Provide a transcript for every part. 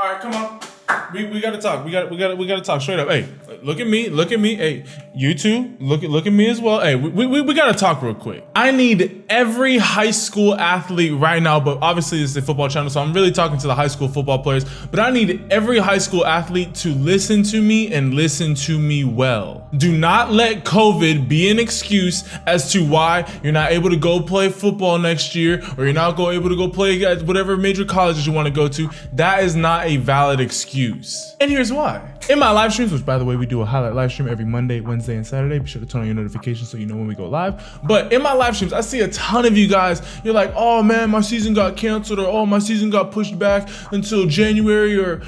All right, come on. We gotta talk. We gotta talk straight up. Hey, look at me. Hey, you two, look at me as well. Hey, we gotta talk real quick. I need every high school athlete right now, but obviously this is a football channel, so I'm really talking to the high school football players. But I need every high school athlete to listen to me and listen to me well. Do not let COVID be an excuse as to why you're not able to go play football next year, or you're not able to go play at whatever major colleges you want to go to. That is not a valid excuse. And here's why. In my live streams, which by the way, we do a highlight live stream every Monday, Wednesday, and Saturday. Be sure to turn on your notifications so you know when we go live. But in my live streams, I see a ton of you guys. You're like, oh man, my season got canceled, or oh, my season got pushed back until January, or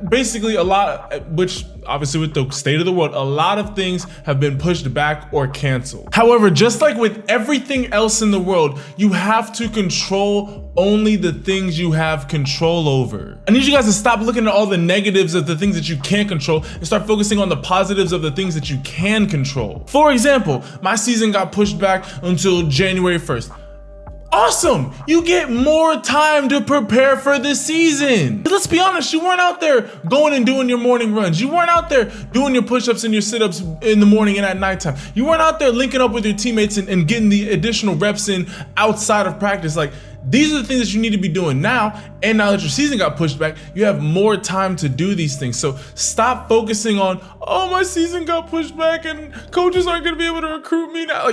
basically a lot, which obviously with the state of the world, a lot of things have been pushed back or canceled. However, just like with everything else in the world, you have to control only the things you have control over. I need you guys to stop looking at all the negatives of the things that you can't control and start focusing on the positives of the things that you can control. For example, my season got pushed back until January 1st. Awesome! You get more time to prepare for the season. Let's be honest, you weren't out there going and doing your morning runs. You weren't out there doing your push-ups and your sit-ups in the morning and at nighttime. You weren't out there linking up with your teammates and getting the additional reps in outside of practice. Like, these are the things that you need to be doing now. And now that your season got pushed back, you have more time to do these things. So stop focusing on, oh, my season got pushed back and coaches aren't gonna be able to recruit me now.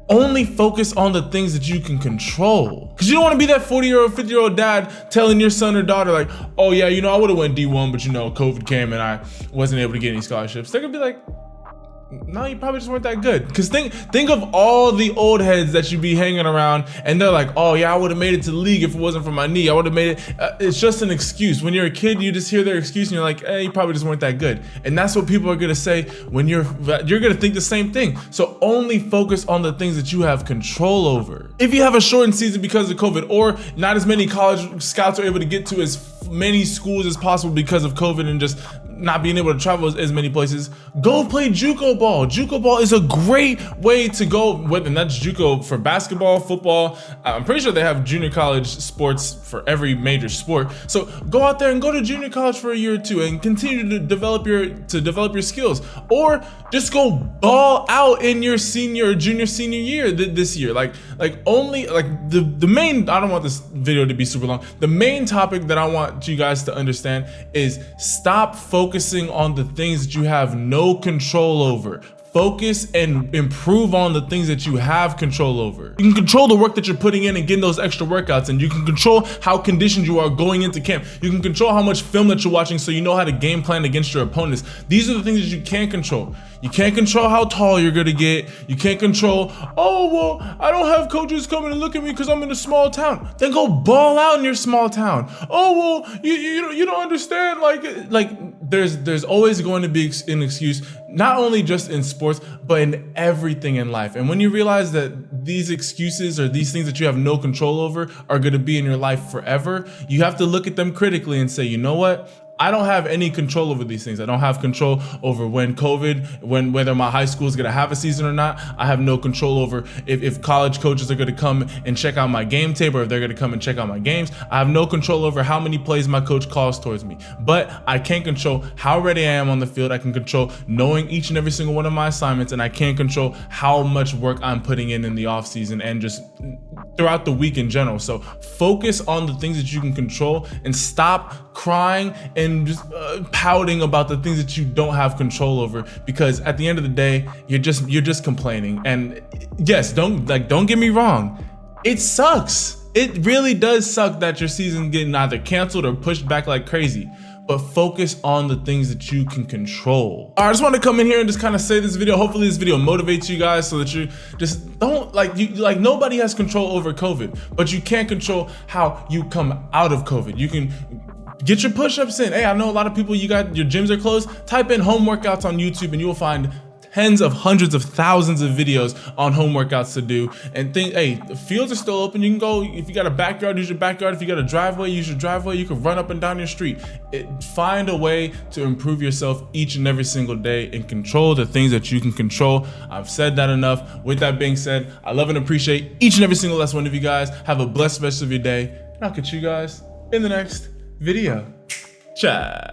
Only focus on the things that you can control. Because you don't want to be that 40-year-old, 50-year-old dad telling your son or daughter like, oh yeah, I would have went D1, but COVID came and I wasn't able to get any scholarships. They're gonna be like, no, you probably just weren't that good. Because think of all the old heads that you be hanging around and they're like, oh yeah, I would have made it to the league if it wasn't for my knee. I would have made it. It's just an excuse. When you're a kid, you just hear their excuse and you're like, hey, you probably just weren't that good. And that's what people are gonna say when you're gonna think the same thing. So only focus on the things that you have control over. If you have a shortened season because of COVID, or not as many college scouts are able to get to as many schools as possible because of COVID and just not being able to travel as many places, go play JUCO ball. JUCO ball is a great way to go, and that's JUCO for basketball, football. I'm pretty sure they have junior college sports for every major sport. So go out there and go to junior college for a year or two and continue to develop your skills, or just go ball out in your junior senior year this year. The main, I don't want this video to be super long. The main topic that I want you guys to understand is stop focusing on the things that you have no control over. Focus and improve on the things that you have control over. You can control the work that you're putting in and getting those extra workouts, and you can control how conditioned you are going into camp. You can control how much film that you're watching so you know how to game plan against your opponents. These are the things that you can't control. You can't control how tall you're gonna get. You can't control, oh, well, I don't have coaches coming to look at me because I'm in a small town. Then go ball out in your small town. Oh, well, you don't understand. There's always going to be an excuse, not only just in sports, but in everything in life. And when you realize that these excuses or these things that you have no control over are gonna be in your life forever, you have to look at them critically and say, you know what? I don't have any control over these things. I don't have control over whether my high school is going to have a season or not. I have no control over if college coaches are going to come and check out my game tape, or if they're going to come and check out my games. I have no control over how many plays my coach calls towards me. But I can control how ready I am on the field. I can control knowing each and every single one of my assignments, and I can control how much work I'm putting in the off season and just throughout the week in general. So focus on the things that you can control and stop crying and just pouting about the things that you don't have control over, because at the end of the day, you're just complaining. And yes, don't get me wrong, it sucks. It really does suck that your season getting either canceled or pushed back like crazy. But focus on the things that you can control. All right, I just want to come in here and just kind of say this video. Hopefully this video motivates you guys so that you just don't nobody has control over COVID, but you can't control how you come out of COVID. You can get your push-ups in. Hey, I know a lot of people, your gyms are closed. Type in home workouts on YouTube and you will find tens of hundreds of thousands of videos on home workouts to do. And think, hey, the fields are still open. You can go, if you got a backyard, use your backyard. If you got a driveway, use your driveway. You can run up and down your street. Find a way to improve yourself each and every single day and control the things that you can control. I've said that enough. With that being said, I love and appreciate each and every single last one of you guys. Have a blessed rest of your day. And I'll catch you guys in the next video. Ciao.